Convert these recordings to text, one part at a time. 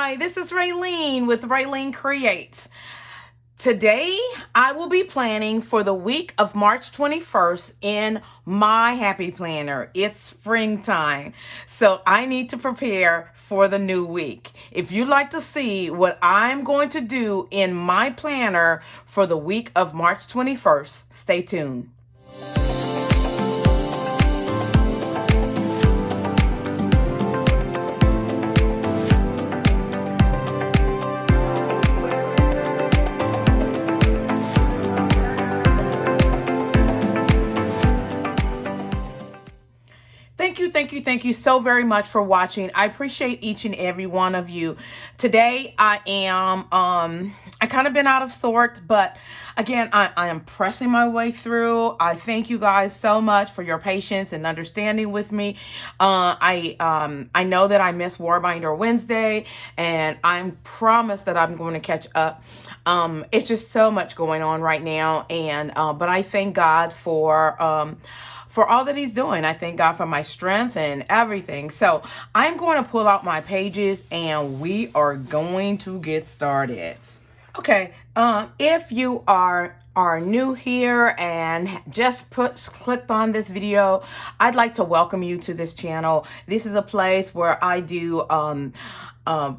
Hi, this is Ralene with RaleneCreates. Today, I will be planning for the week of March 21st in my Happy Planner. It's springtime, so I need to prepare for the new week. If you'd like to see what I'm going to do in my planner for the week of March 21st, stay tuned. Thank you so very much for watching. I appreciate each and every one of you. Today I am I kind of been out of sorts, but again, I am pressing my way through. I thank you guys so much for your patience and understanding with me. I know that I missed Warbinder Wednesday, and I'm promised that I'm going to catch up. It's just so much going on right now, and but I thank God for all that he's doing. I thank God for my strength and everything. So I'm going to pull out my pages and we are going to get started. Okay, if you are new here and just clicked on this video, I'd like to welcome you to this channel. This is a place where I do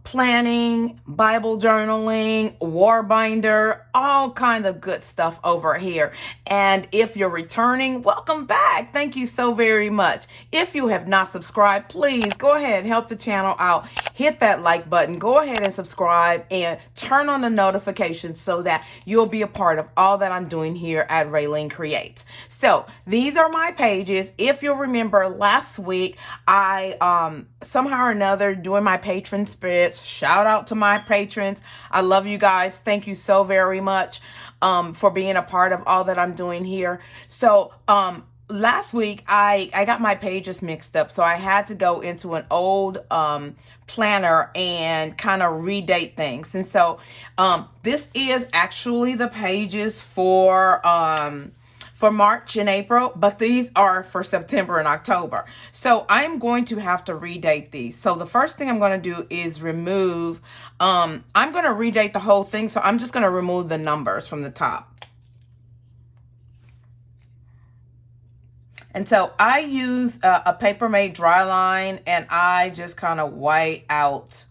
planning, Bible journaling, Warbinder, all kinds of good stuff over here. And if you're returning, welcome back. Thank you so very much. If you have not subscribed, please go ahead and help the channel out. Hit that like button. Go ahead and subscribe and turn on the notifications so that you'll be a part of all that I'm doing here at RaleneCreates. So these are my pages. If you'll remember last week, I somehow or another doing my patron spirits. Shout out to my patrons. I love you guys. Thank you so very much for being a part of all that I'm doing here. So last week I got my pages mixed up, so I had to go into an old planner and kind of redate things. And so this is actually the pages for March and April, but these are for September and October. So I'm going to have to redate these. So the first thing I'm going to do is remove, I'm going to redate the whole thing. So I'm just going to remove the numbers from the top. And so I use a Paper Made dry line, and I just kind of white out,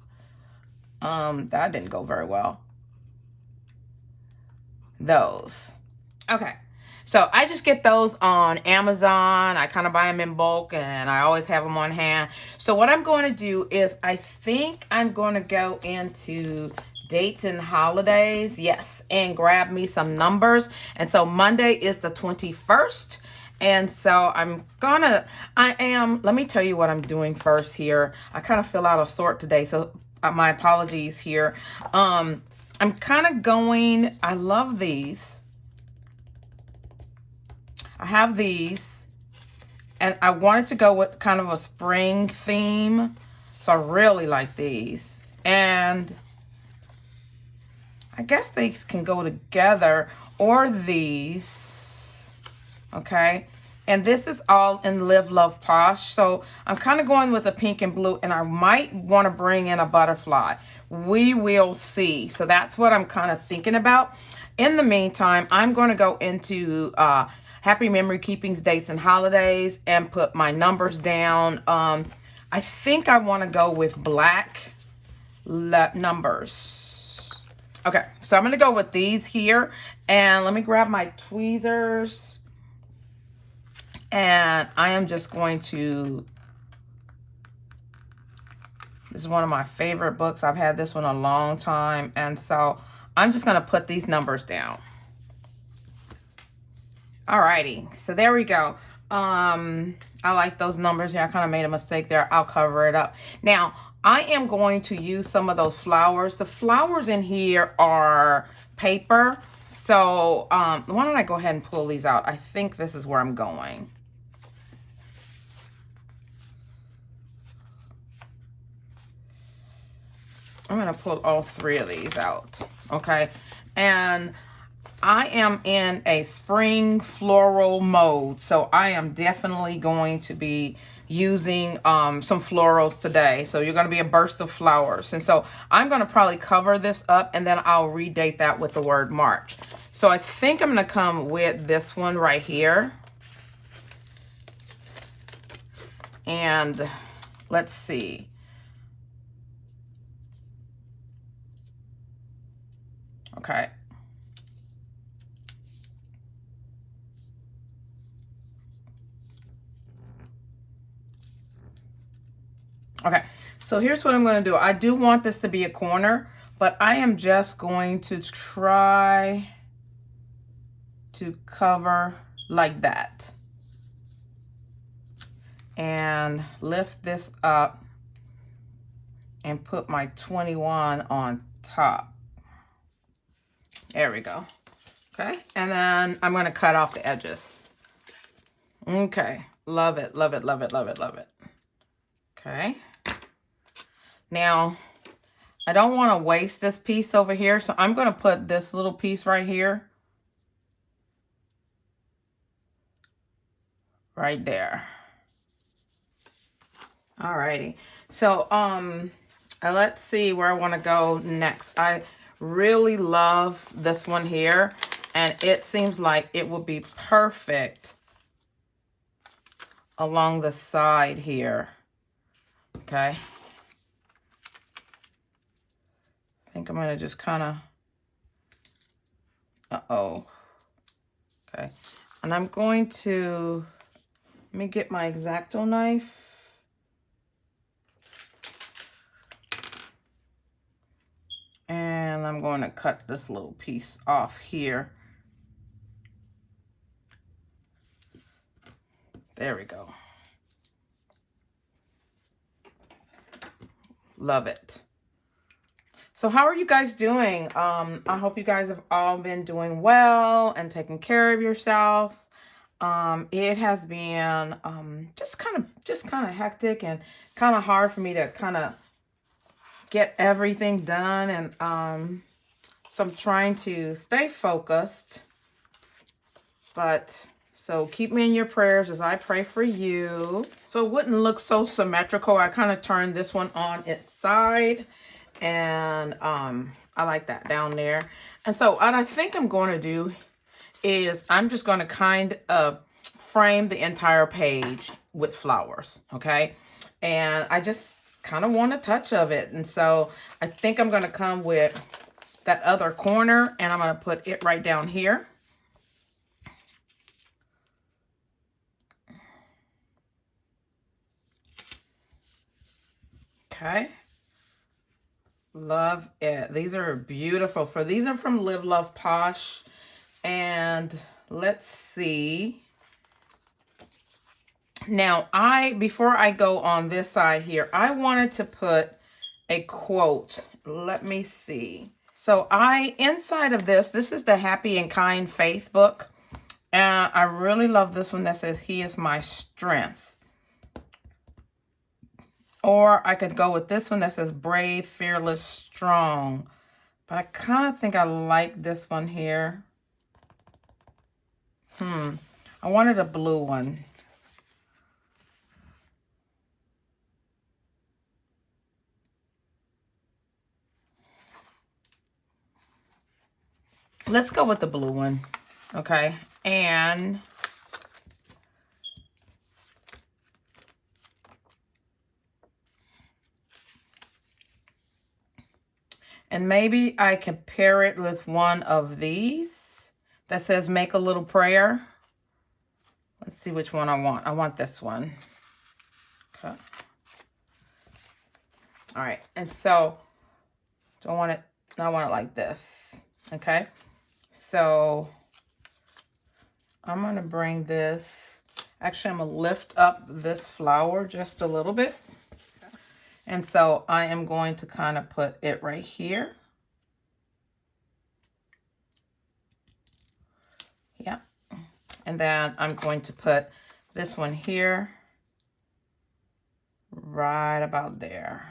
that didn't go very well, those. Okay. So I just get those on Amazon. I kind of buy them in bulk, and I always have them on hand. So what I'm going to do is I think I'm going to go into dates and holidays. Yes. And grab me some numbers. And so Monday is the 21st. And so let me tell you what I'm doing first here. I kind of feel out of sort today, so my apologies here. I'm kind of going, I love these. I have these, and I wanted to go with kind of a spring theme, so I really like these. And I guess these can go together, or these. Okay, and this is all in Live, Love, Posh. So I'm kind of going with a pink and blue, and I might want to bring in a butterfly. We will see. So that's what I'm kind of thinking about. In the meantime, I'm going to go into Happy Memory Keepings, dates, and holidays, and put my numbers down. I think I want to go with black numbers. Okay, so I'm going to go with these here, and let me grab my tweezers. And I am just going to, this is one of my favorite books. I've had this one a long time. And so I'm just going to put these numbers down. Alrighty. So there we go. I like those numbers here. I kind of made a mistake there. I'll cover it up. Now, I am going to use some of those flowers. The flowers in here are paper. So why don't I go ahead and pull these out? I think this is where I'm going. I'm going to pull all three of these out. Okay. And I am in a spring floral mode. So I am definitely going to be using some florals today. So you're going to be a burst of flowers. And so I'm going to probably cover this up, and then I'll redate that with the word March. So I think I'm going to come with this one right here. And let's see. Okay. Okay, so here's what I'm going to do. I do want this to be a corner, but I am just going to try to cover like that. And lift this up and put my 21 on top. There we go. Okay, and then I'm going to cut off the edges. Okay, love it, love it, love it, love it, love it. Okay. Now, I don't want to waste this piece over here, so I'm going to put this little piece right here. Right there. Alrighty. So, let's see where I want to go next. I really love this one here, and it seems like it will be perfect along the side here. Okay. I think I'm going to just kind of, okay. And I'm going to, let me get my X-Acto knife. And I'm going to cut this little piece off here. There we go. Love it. So how are you guys doing? I hope you guys have all been doing well and taking care of yourself. It has been just kind of hectic and kind of hard for me to kind of get everything done, and so I'm trying to stay focused. But so keep me in your prayers as I pray for you. So it wouldn't look so symmetrical, I kind of turned this one on its side, and I like that down there. And so what I think I'm going to do is I'm just going to kind of frame the entire page with flowers, okay? And I just kind of want a touch of it. And so I think I'm going to come with that other corner, and I'm going to put it right down here. Okay. Love it. These are beautiful. These are from Love Posh. And let's see. Now, before I go on this side here, I wanted to put a quote. Let me see. So inside of this is the Happy and Kind Faith book. And I really love this one that says, "He is my strength." Or I could go with this one that says, "Brave, fearless, strong." But I kind of think I like this one here. I wanted a blue one. Let's go with the blue one. Okay. And maybe I can pair it with one of these that says, "Make a little prayer." Let's see which one I want. I want this one. Okay. All right. And so I want it like this. Okay. So I'm going to bring this. Actually, I'm going to lift up this flower just a little bit. And so I am going to kind of put it right here. Yeah. And then I'm going to put this one here, right about there.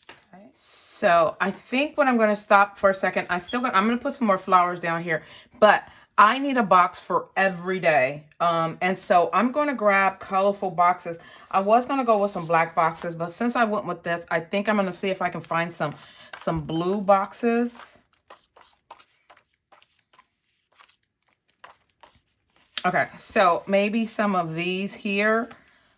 Okay. So I think what I'm going to stop for a second, I'm going to put some more flowers down here, but I need a box for every day. And so I'm going to grab colorful boxes. I was going to go with some black boxes, but since I went with this, I think I'm going to see if I can find some blue boxes. Okay, so maybe some of these here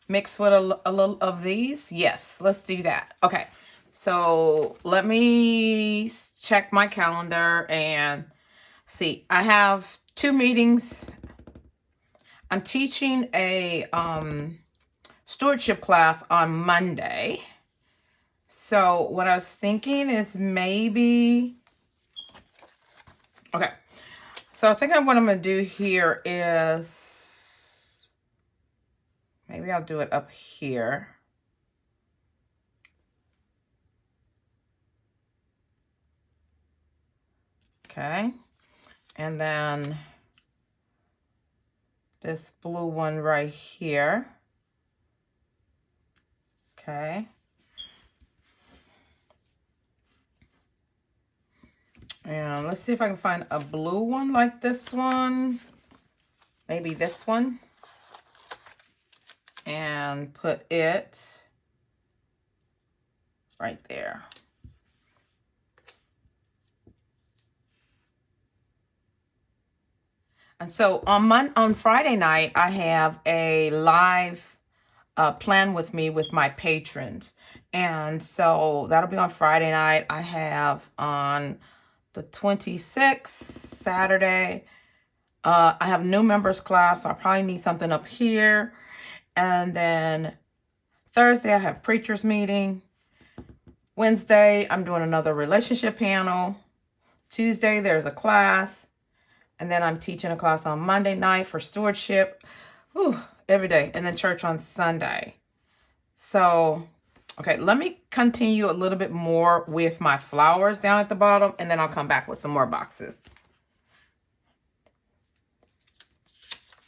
mixed with a little of these. Yes, let's do that. Okay, so let me check my calendar and see. I have 2 meetings. I'm teaching a stewardship class on Monday. So what I was thinking is maybe... Okay. So I think what I'm going to do here is, maybe I'll do it up here. Okay. And then this blue one right here. Okay. And let's see if I can find a blue one like this one. Maybe this one. And put it right there. And so on Friday night, I have a live plan with me with my patrons. And so that'll be on Friday night. I have on the 26th, Saturday, I have new members class. So I'll probably need something up here. And then Thursday, I have preacher's meeting. Wednesday, I'm doing another relationship panel. Tuesday, there's a class. And then I'm teaching a class on Monday night for stewardship. Whew, every day. And then church on Sunday. So... okay, let me continue a little bit more with my flowers down at the bottom, and then I'll come back with some more boxes.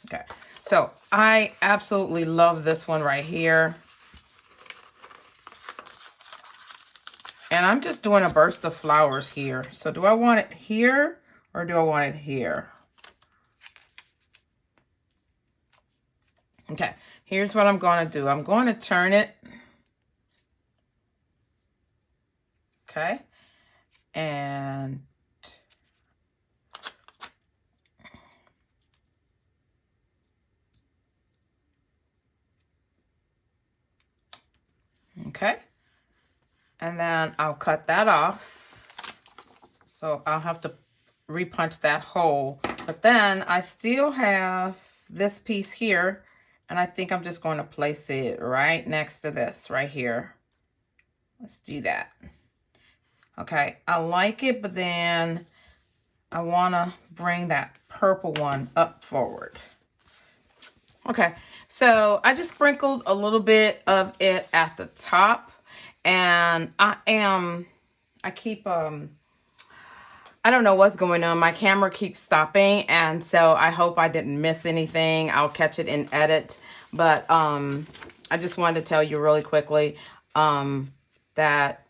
Okay, so I absolutely love this one right here. And I'm just doing a burst of flowers here. So do I want it here or do I want it here? Okay, here's what I'm going to do. I'm going to turn it. Okay, and okay, and then I'll cut that off. So I'll have to repunch that hole, but then I still have this piece here, and I think I'm just going to place it right next to this right here. Let's do that. Okay, I like it, but then I want to bring that purple one up forward. Okay, so I just sprinkled a little bit of it at the top, and I don't know what's going on. My camera keeps stopping, and so I hope I didn't miss anything. I'll catch it in edit, but I just wanted to tell you really quickly that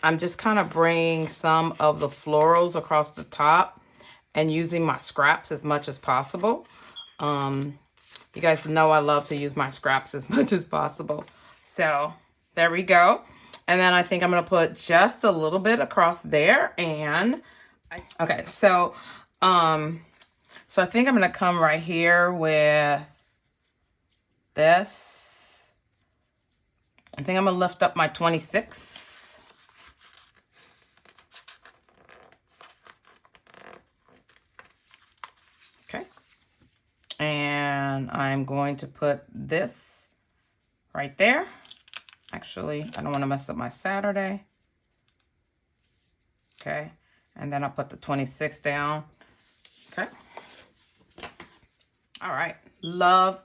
I'm just kind of bringing some of the florals across the top and using my scraps as much as possible. You guys know I love to use my scraps as much as possible. So there we go. And then I think I'm going to put just a little bit across there. And okay, so I think I'm going to come right here with this. I think I'm going to lift up my 26. And I'm going to put this right there. Actually, I don't want to mess up my Saturday. Okay. And then I'll put the 26 down. Okay. All right. Love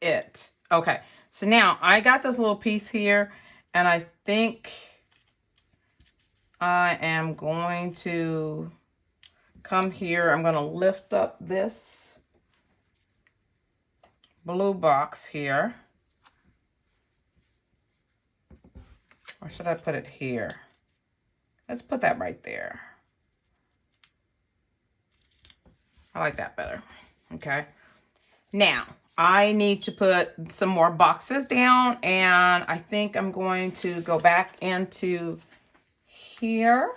it. Okay. So now I got this little piece here, and I think I am going to come here. I'm going to lift up this blue box here. Or should I put it here? Let's put that right there. I like that better. Okay. Now, I need to put some more boxes down, and I think I'm going to go back into here.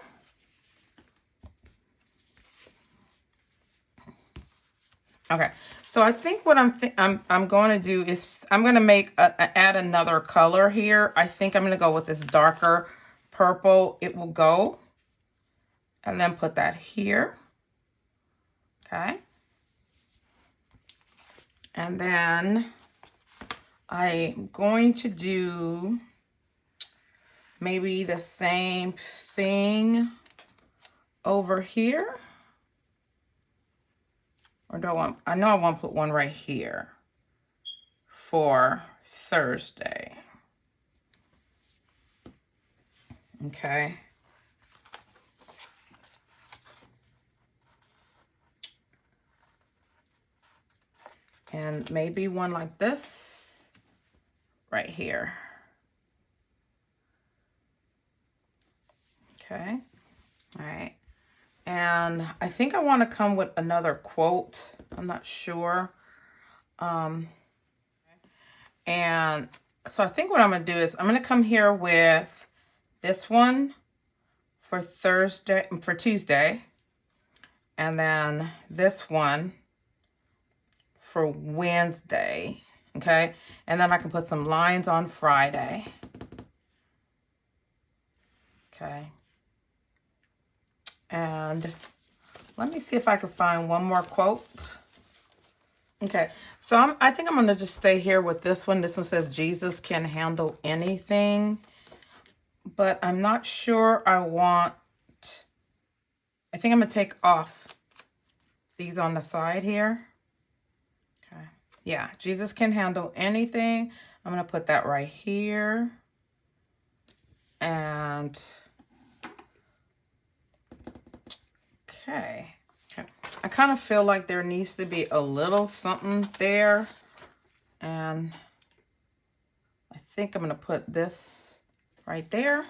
Okay, so I think what I'm going to do is I'm going to make add another color here. I think I'm going to go with this darker purple. It will go, and then put that here. Okay. And then I'm going to do maybe the same thing over here. Or do I know I want to put one right here for Thursday. Okay. And maybe one like this right here. Okay. All right. And I think I want to come with another quote. I'm not sure. And so I think what I'm going to do is I'm going to come here with this one for Tuesday. And then this one for Wednesday, okay? And then I can put some lines on Friday. Okay. And let me see if I can find one more quote. Okay, so I think I'm going to just stay here with this one. This one says, Jesus can handle anything. But I'm not sure I think I'm going to take off these on the side here. Okay. Yeah, Jesus can handle anything. I'm going to put that right here. And okay. I kind of feel like there needs to be a little something there. And I think I'm going to put this right there.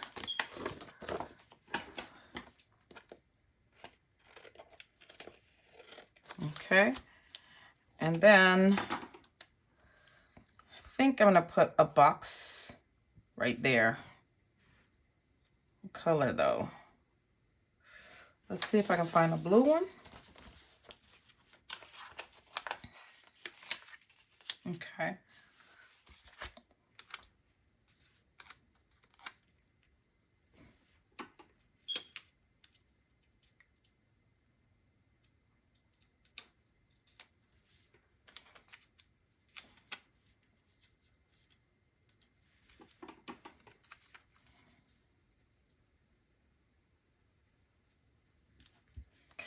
Okay. And then I think I'm going to put a box right there. What color though? Let's see if I can find a blue one. Okay.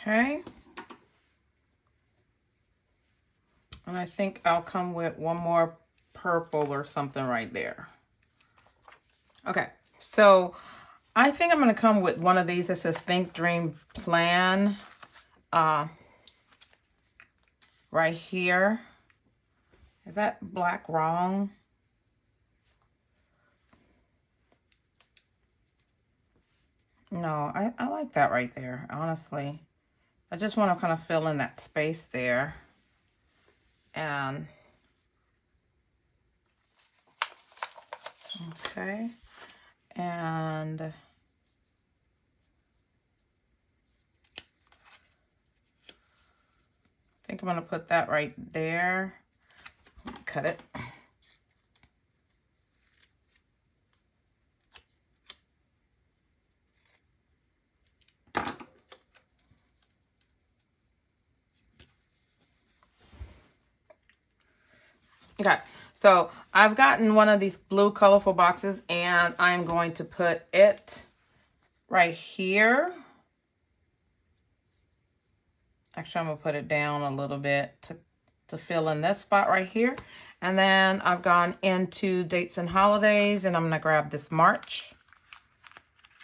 Okay. And I think I'll come with one more purple or something right there. Okay, so I think I'm going to come with one of these that says Think, Dream, Plan. Right here. Is that black wrong? No, I like that right there, honestly. I just want to kind of fill in that space there. And okay. And I think I'm going to put that right there. Cut it. Okay, so I've gotten one of these blue colorful boxes and I'm going to put it right here. Actually, I'm going to put it down a little bit to fill in this spot right here. And then I've gone into dates and holidays and I'm going to grab this March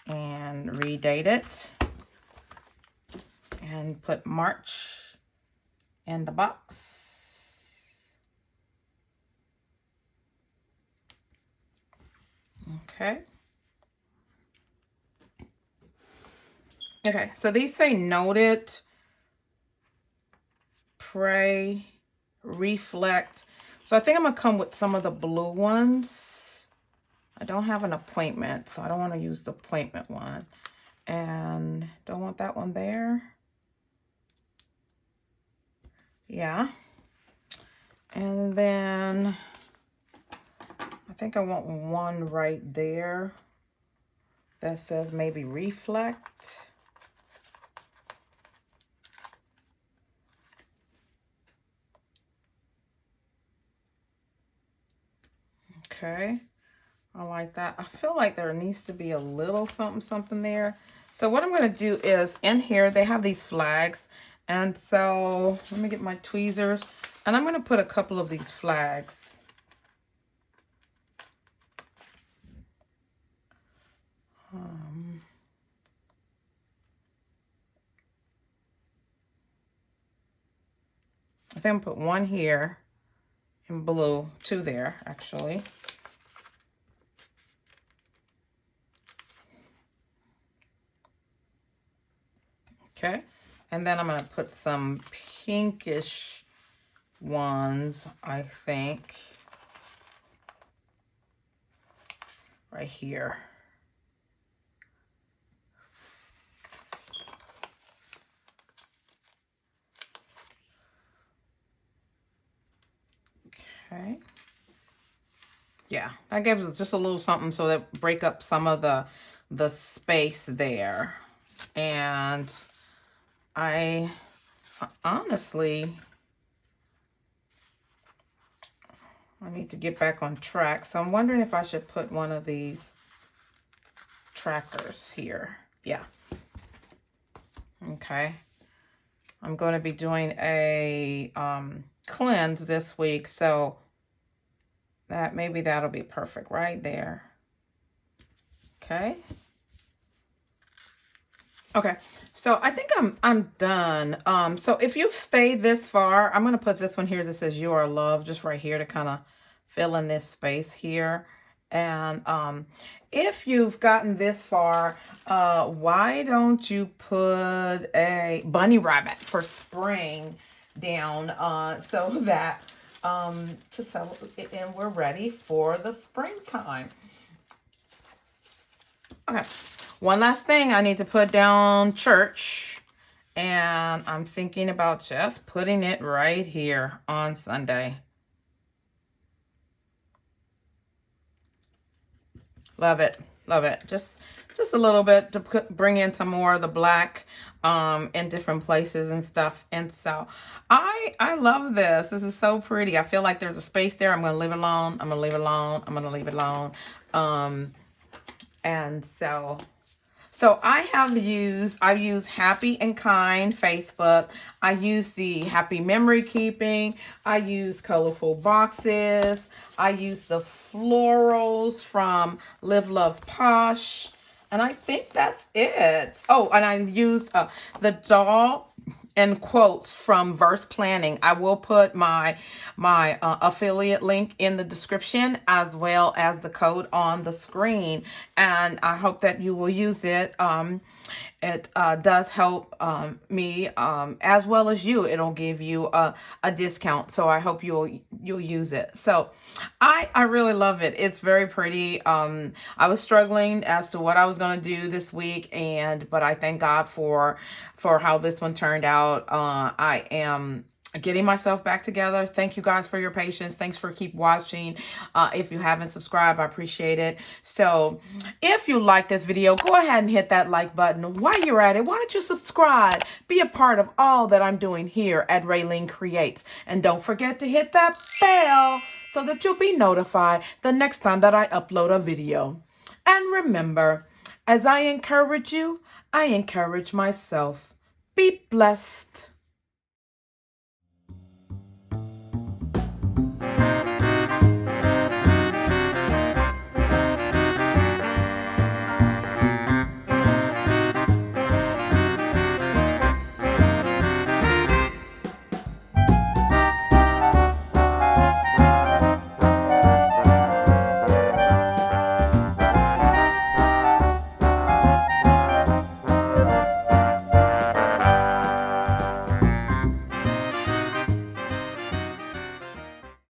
and redate it and put March in the box. Okay. Okay, so these say noted. Pray, Reflect. So I think I'm going to come with some of the blue ones. I don't have an appointment, so I don't want to use the appointment one. And don't want that one there. Yeah. And then I think I want one right there that says maybe Reflect. Okay, I like that. I feel like there needs to be a little something there. So what I'm going to do is, in here they have these flags, and so let me get my tweezers, and I'm going to put a couple of these flags. I think I'm going to put one here in blue, two there actually. Okay, and then I'm going to put some pinkish ones, I think, right here. Okay. Yeah, that gives it just a little something so that break up some of the space there. And I honestly, I need to get back on track. So I'm wondering if I should put one of these trackers here. Yeah. Okay. I'm going to be doing a cleanse this week, so that maybe that'll be perfect right there. Okay. Okay, so I think I'm done. So if you've stayed this far, I'm gonna put this one here that says "You Are Loved" just right here to kind of fill in this space here. And if you've gotten this far, why don't you put a bunny rabbit for spring down so that to celebrate, and we're ready for the springtime. Okay, one last thing I need to put down church, and I'm thinking about just putting it right here on Sunday. Love it, love it. Just a little bit to bring in some more of the black in different places and stuff. And so I love this. This is so pretty. I feel like there's a space there. I'm gonna leave it alone. I'm gonna leave it alone. I'm gonna leave it alone. And so I've used Happy and Kind Facebook. I use the Happy Memory Keeping. I use colorful boxes. I use the florals from Love Posh. And I think that's it. Oh, and I used the doll and quotes from Verse Planning. I will put my affiliate link in the description, as well as the code on the screen. And I hope that you will use it. It does help me as well as you. It'll give you a discount. So I hope you'll use it. So I really love it. It's very pretty. I was struggling as to what I was going to do this week, but I thank God for how this one turned out. I am getting myself back together. Thank you guys for your patience. Thanks for keep watching. If you haven't subscribed, I appreciate it. So if you like this video, go ahead and hit that like button. While you're at it, why don't you subscribe? Be a part of all that I'm doing here at RaleneCreates. And don't forget to hit that bell so that you'll be notified the next time that I upload a video. And remember, as I encourage you, I encourage myself. Be blessed.